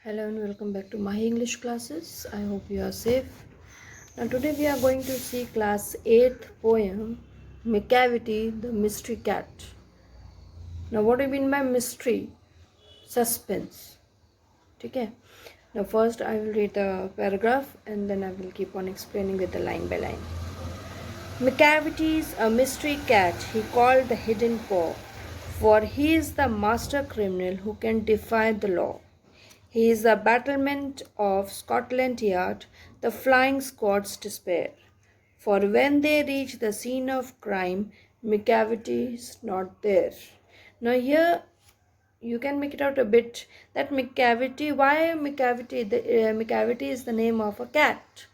Hello and welcome back to my English classes. I hope you are safe. Now today we are going to see class 8th poem Macavity the Mystery Cat. Now what do you mean by mystery? Suspense. Okay. Now first I will read the paragraph and then I will keep on explaining with the line by line. Macavity's a mystery cat he called the hidden paw, for he is the master criminal who can defy the law. He is the battlement of Scotland Yard, the flying squad's despair. For when they reach the scene of crime, Macavity is not there. Now here you can make it out a bit that Macavity, why Macavity? Macavity is the name of a cat.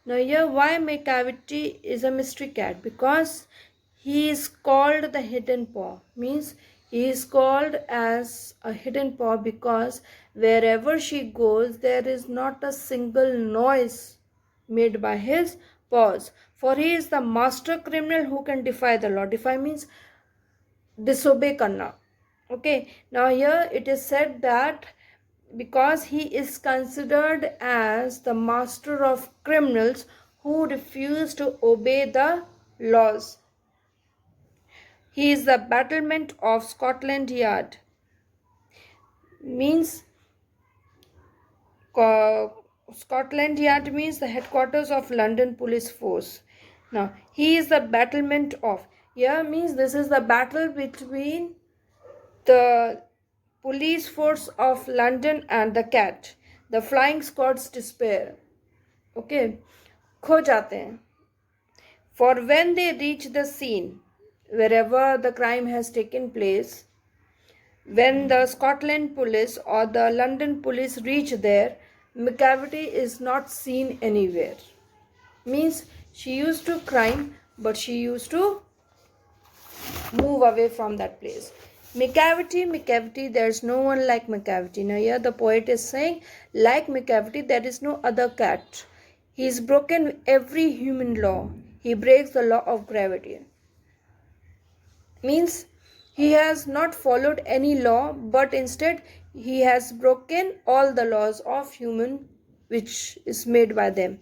Now here why Macavity is a mystery cat? Because he is called the hidden paw, means he is called as a hidden paw because wherever she goes there is not a single noise made by his paws, for he is the master criminal who can defy the law. Defy means disobey karna. Okay, now here it is said that because he is considered as the master of criminals who refuse to obey the laws. He is the battlement of Scotland Yard, means Scotland Yard means the headquarters of London police force. Now he is the battlement of, here means this is the battle between the police force of London and the cat, the flying squad's despair. Okay, खो जाते हैं. For when they reach the scene, wherever the crime has taken place, when the Scotland police or the London police reach there, Macavity is not seen anywhere. Means she used to crime, but she used to move away from that place. Macavity, there's no one like Macavity. Now here the poet is saying, like Macavity, there is no other cat. He's broken every human law. He breaks the law of gravity. Means he has not followed any law, but instead he has broken all the laws of human which is made by them.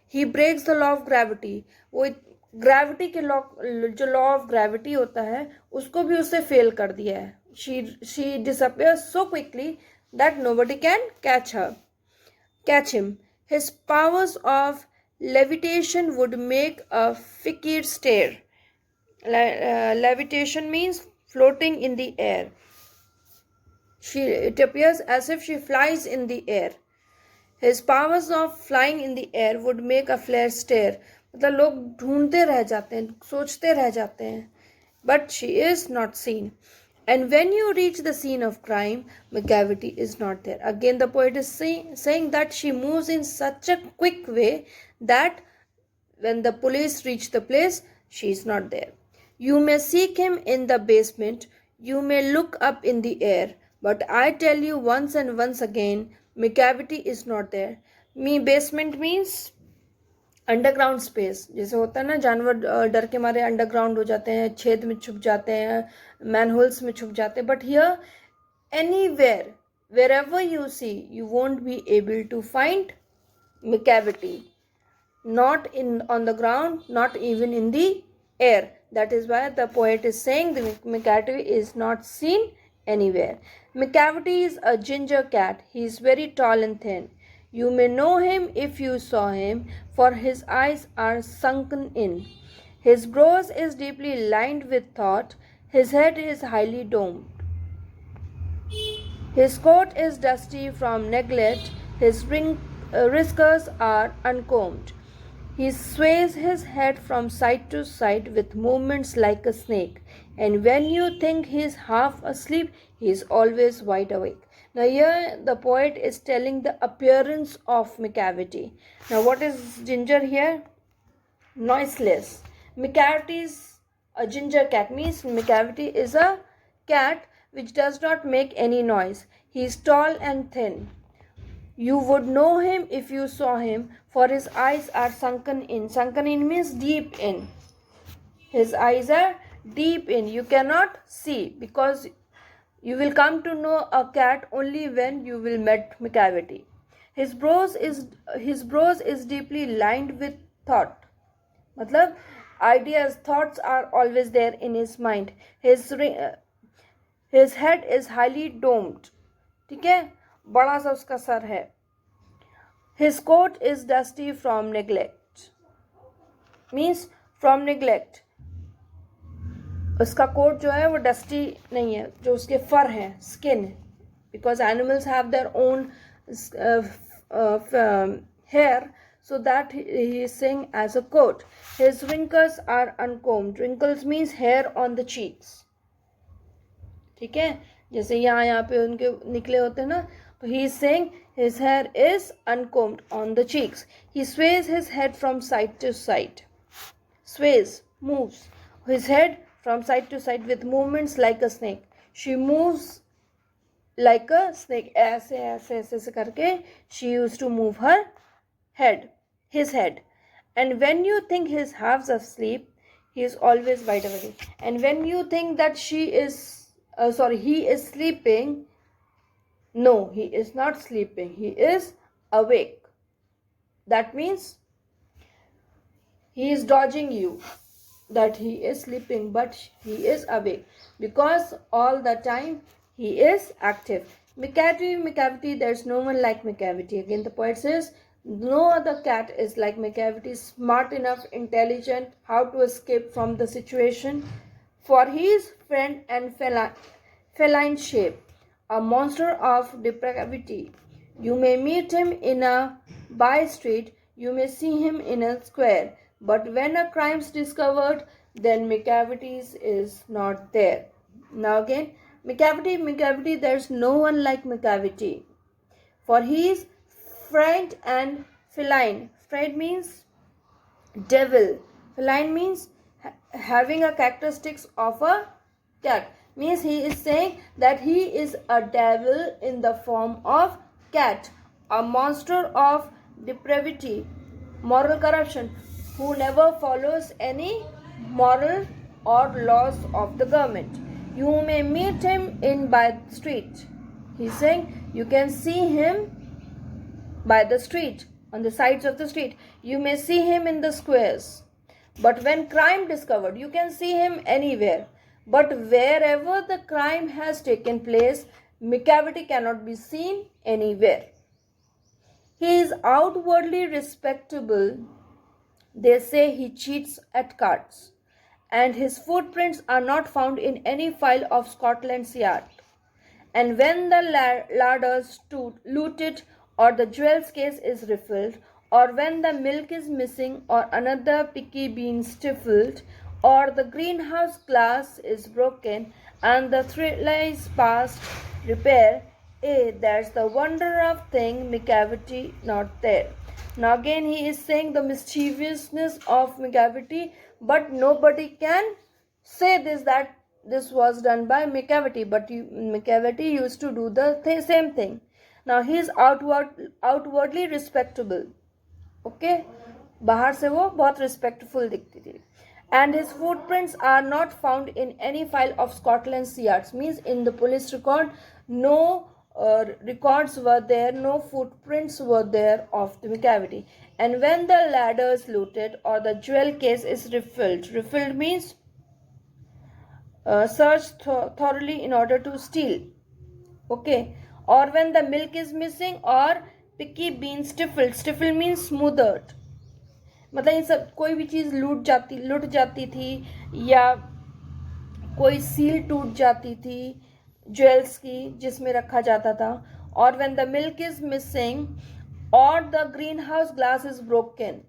He breaks the law of gravity. वो gravity के law, जो law of gravity होता है उसको भी उससे fail कर दिया है. She disappears so quickly that nobody can catch him. His powers of levitation would make a fakir stare. Levitation means floating in the air. It appears as if she flies in the air. His powers of flying in the air would make a flare stare. मतलब लोग ढूंढते रह जाते हैं, सोचते रह जाते हैं. But she is not seen. And when you reach the scene of crime, Macavity is not there. Again the poet is saying that she moves in such a quick way that when the police reach the place, she is not there. You may seek him in the basement, you may look up in the air, but I tell you once and once again, Macavity is not there. Basement means underground space. जैसे होता है ना, जानवर डर के मारे underground हो जाते हैं, छेद में छुप जाते हैं, मैनहोल्स में छुप जाते हैं. But here anywhere, wherever you see, you won't be able to find Macavity. Not on the ground, not even in the air. That is why the poet is saying the Macavity is not seen anywhere. Macavity is a ginger cat. He is very tall and thin. You may know him if you saw him, for his eyes are sunken in. His brows is deeply lined with thought. His head is highly domed. His coat is dusty from neglect. His whiskers are uncombed. He sways his head from side to side with movements like a snake. And when you think he is half asleep, he is always wide awake. Now here the poet is telling the appearance of Macavity. Now what is ginger here? Noiseless. Macavity is a ginger cat, means Macavity is a cat which does not make any noise. He is tall and thin. You would know him if you saw him, for his eyes are sunken in. Sunken in means deep in. His eyes are deep in. You cannot see because You will come to know a cat only when you will meet McCavity. His prose is deeply lined with thought. मतलब ideas, thoughts are always there in his mind. His head is highly domed. ठीक है, बड़ा सा उसका sir है. His coat is dusty from neglect. Means from neglect. उसका coat जो है वो डस्टी नहीं है, जो उसके फर हैं, skin, because animals have their own hair, so that he is saying as a coat. His wrinkles are uncombed. Wrinkles means hair on the cheeks. ठीक है, जैसे यहाँ पे उनके निकले होते हैं ना, तो he is saying his hair is uncombed on the cheeks. He sways his head from side to side. Sways, moves his head from side to side with movements like a snake. She moves like a snake. ऐसे ऐसे ऐसे करके she used to move her head, his head. And when you think he's half asleep, he is always wide awake. And when you think that he is sleeping, no, he is not sleeping, he is awake. That means he is dodging you, that he is sleeping, but he is awake, because all the time he is active. McCavity, there's no one like McCavity. Again, the poet says, no other cat is like McCavity, smart enough, intelligent, how to escape from the situation, for he is friend and feline shape, a monster of depravity. You may meet him in a by street, you may see him in a square, but when a crime is discovered, then McCavity is not there. Now again, McCavity, there's no one like McCavity, for he is friend and feline. Friend means devil. Feline means having a characteristics of a cat. Means he is saying that he is a devil in the form of cat, a monster of depravity, moral corruption, who never follows any moral or laws of the government. You may meet him in by the street. He's saying you can see him by the street, on the sides of the street. You may see him in the squares. But when crime discovered, you can see him anywhere. But wherever the crime has taken place, McCavity cannot be seen anywhere. He is outwardly respectable. They say he cheats at cards, and his footprints are not found in any file of Scotland Yard. And when the larders looted, or the jewels case is refilled, or when the milk is missing, or another picky bean stifled, or the greenhouse glass is broken, and the thriller is past repair, there's the wonder of thing, McCavity not there. Now again he is saying the mischievousness of McCavity, but nobody can say this, that this was done by McCavity, but McCavity used to do the same thing. Now he is outwardly respectable. Okay, बाहर से वो बहुत respectful दिखती थी. And his footprints are not found in any file of Scotland Yard. Means in the police record, no records were there, no footprints were there of the McCavity. And when the ladders looted, or the jewel case is refilled means searched thoroughly in order to steal. Okay, or when the milk is missing, or picky bean stifled means smothered. मतलब ये सब कोई भी चीज़ लूट जाती थी, या कोई सील टूट जाती थी ज्वेल्स की जिसमें रखा जाता था. और when the milk is missing, or the greenhouse glass is broken.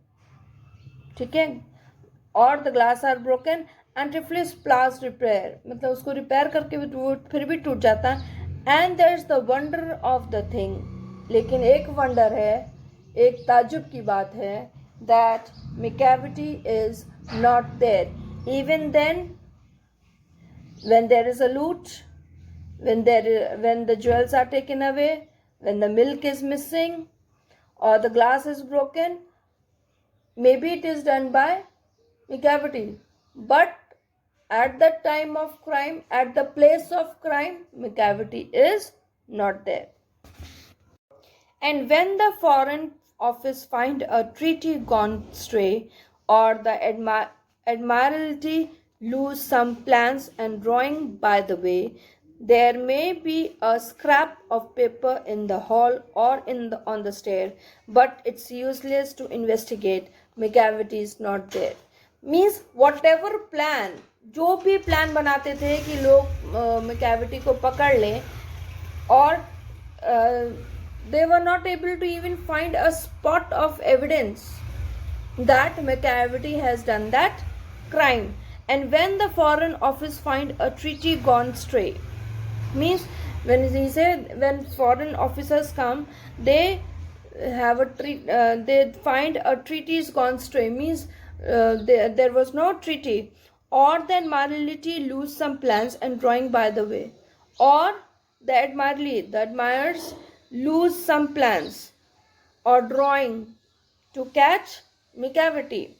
ठीक है, और the glass are broken and refuse past repair, मतलब उसको रिपेयर करके भी वो फिर भी टूट जाता है. And there's the wonder of the thing. लेकिन एक वंडर है, एक ताजुब की बात है, that McCavity is not there. Even then, when there is a loot, when the jewels are taken away, when the milk is missing, or the glass is broken, maybe it is done by McCavity, but at the time of crime, at the place of crime, McCavity is not there. And when the Foreign Office find a treaty gone stray, or the Admiralty lose some plans and drawing by the way, there may be a scrap of paper in the hall or on the stair, but it's useless to investigate. McCavity is not there. Means whatever plan, जो भी plan बनाते थे कि लोग McCavity को पकड़ लें, और they were not able to even find a spot of evidence that McCavity has done that crime. And when the Foreign Office find a treaty gone stray, means when he said when foreign officers come, they have they find a treaty is gone stray, means there was no treaty, or the Admiralty lose some plans and drawing by the way, or the admirers lose some plans or drawing to catch McCavity.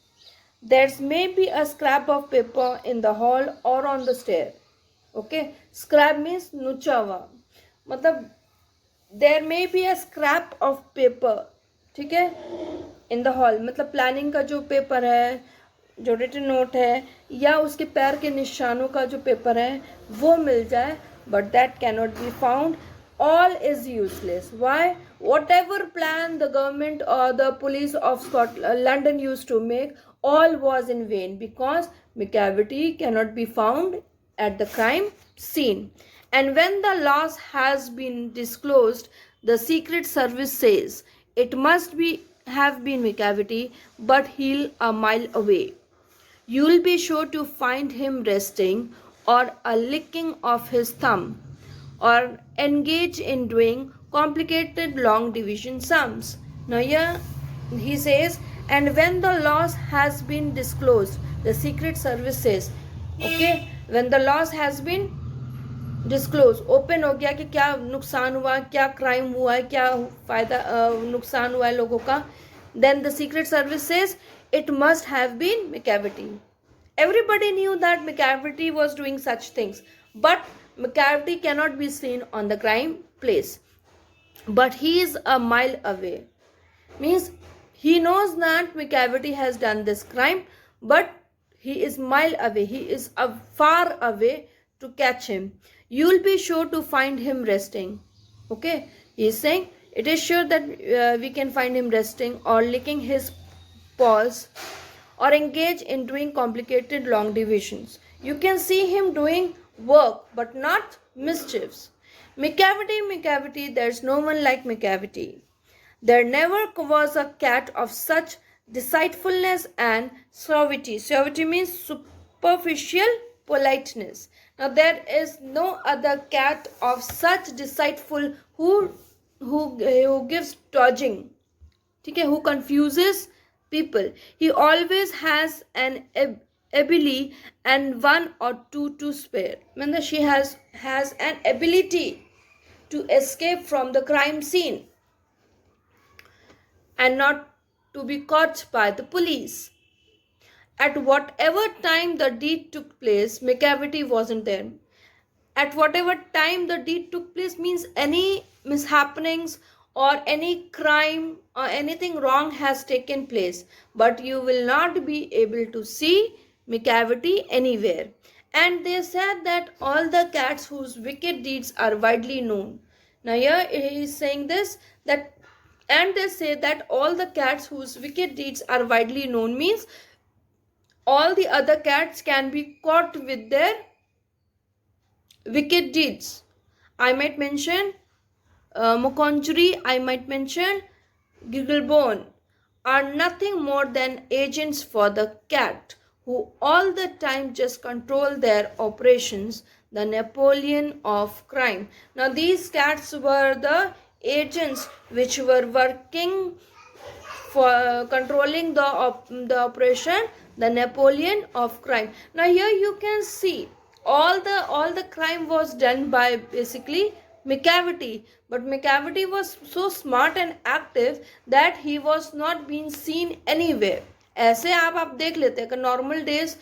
There may be a scrap of paper in the hall or on the stair. Okay, scrap means नुचा हुआ, मतलब there may be a scrap of paper, ठीक है, in the hall, मतलब planning का जो paper है, जो written note है, या उसके पैर के निशानों का जो पेपर है वो मिल जाए, but that cannot be found. All is useless. Why? Whatever plan the government or the police of London used to make, all was in vain, because McCavity cannot be found at the crime scene. And when the loss has been disclosed, the Secret Service says it must have been McCavity, but he's a mile away. You'll be sure to find him resting, or a licking of his thumb, or engage in doing complicated long division sums. Now here he says, and when the loss has been disclosed, the Secret Service says, okay, when the loss has been disclosed, open हो गया कि क्या नुकसान हुआ, क्या crime हुआ है, क्या फायदा नुकसान हुआ है लोगों का, then the Secret Service says it must have been McCavity. Everybody knew that McCavity was doing such things, but McCavity cannot be seen on the crime place. But he is a mile away. Means he knows that McCavity has done this crime, but he is mile away. He is far away to catch him. You'll be sure to find him resting. Okay, he is saying it is sure that we can find him resting, or licking his paws, or engage in doing complicated long divisions. You can see him doing work, but not mischiefs. McCavity, there's no one like McCavity. There never was a cat of such deceitfulness and suavity. Suavity means superficial politeness. Now there is no other cat of such deceitful who gives dodging, okay, who confuses people. He always has an ability and one or two to spare. When she has an ability to escape from the crime scene and not to be caught by the police. At whatever time the deed took place, McCavity wasn't there. At whatever time the deed took place means any mishappenings or any crime or anything wrong has taken place, but you will not be able to see McCavity anywhere. And they said that all the cats whose wicked deeds are widely known. Now here he is saying this, that, and they say that all the cats whose wicked deeds are widely known means all the other cats can be caught with their wicked deeds. I might mention Mokonjuri, I might mention Gigglebone, are nothing more than agents for the cat, who all the time just control their operations, the Napoleon of crime. Now these cats were the agents which were working for controlling the operation, the Napoleon of crime. Now here you can see all the crime was done by basically McCavity, but McCavity was so smart and active that he was not being seen anywhere. ऐसे आप देख लेते हैं कि normal days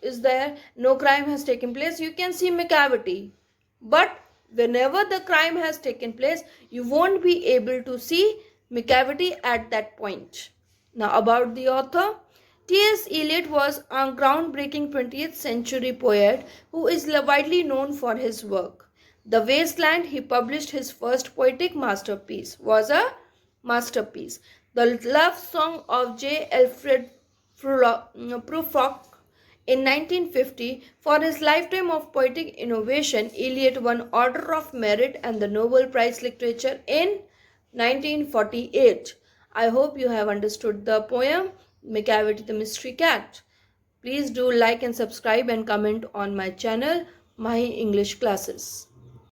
is there, no crime has taken place, you can see McCavity. But whenever the crime has taken place, you won't be able to see McCavity at that point. Now about the author, T.S. Eliot was a groundbreaking 20th century poet who is widely known for his work. The Wasteland, he published his first poetic masterpiece, was a masterpiece. The love song of J. Alfred Prufrock in 1950, for his lifetime of poetic innovation, Eliot won Order of Merit and the Nobel Prize Literature in 1948. I hope you have understood the poem McCavity the Mystery Cat. Please do like and subscribe and comment on my channel, My English Classes.